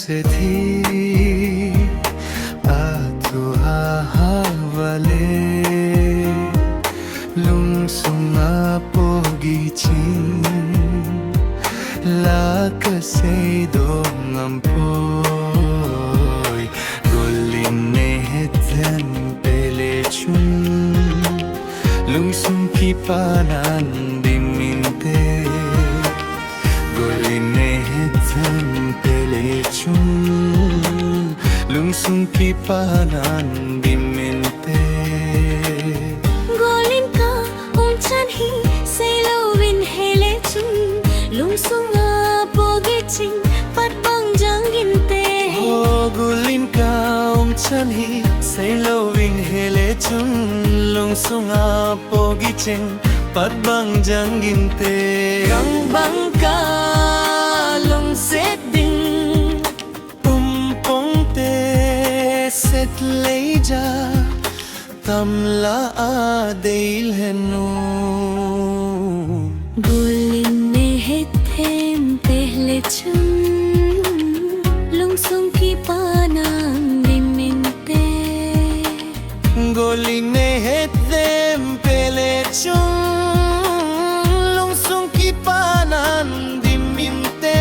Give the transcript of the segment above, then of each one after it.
se thi tu havale lung sunga pogi ching la ka se do ngampoi golin ne hethen pele chun lung sung ki panan diminte golin ne hethen pele chun lung sung ki panan diminte golin ka chan hi say lo win hele chun lung sung a pogi ching pat bang jangin te ho golin ka chan hi say lo win hele chun lung sung a pogi ching pat bang jangin te gang bang ka lung set ding pong te set leja tam la adeil henu golin ne hethem pehle chun lung sung ki panang diminte golin ne hethem pele chun lung sung ki panan diminte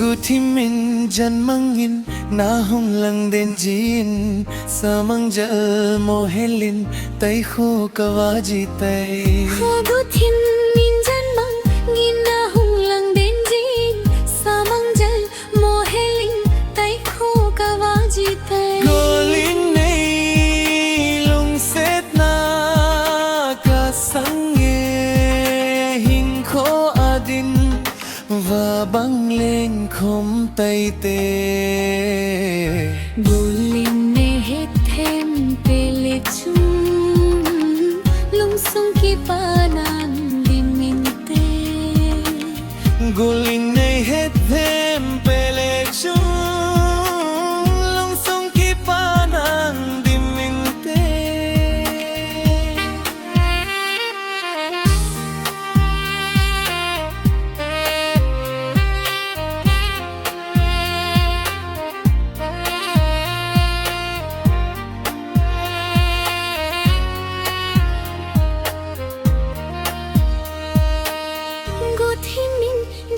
guthi min janmangin na hong lang den jin samang jal mohelin tai kho kawaji tai ho du thin min jan mang ngin na hung lang den jin samang jal mohelin tai kho kawaji tai golin nei lung set na ka sange hing kho adin và băng lên không tay tê golin ne hethem pele chun lung sung ki panan diminte golin nei hethem pele chun lung sung ki panan diminte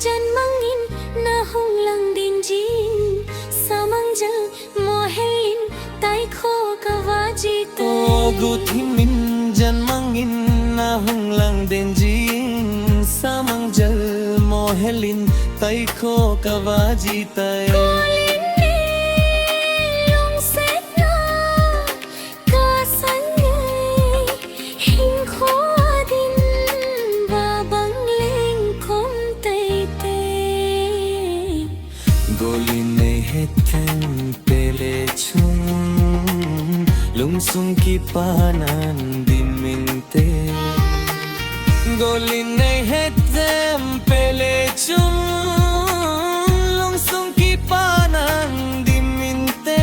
jan mangin na hung lang din jin samang jal mohelin tai kho kawaji o guthi min jan mangin na hung lang den jin samang jal mohelin tai kho kawaji tai golin ne lung set na ka sange hing kho adin ba bang leng khom tai te golin nei hethen pele chun lung sung ki panan diminte golin nei hethem pele chun lung sung ki panan diminte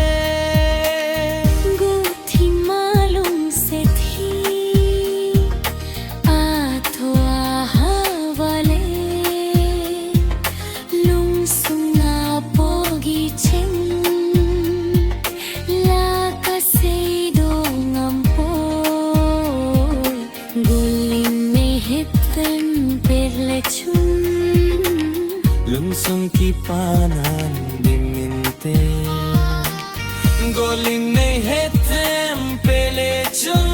guthi malum se thi athwa havale lung sunga pogi ching la ka se do ngampo golin ne hethem perle chun lung sung ki panan diminte golin nei hethem pele chun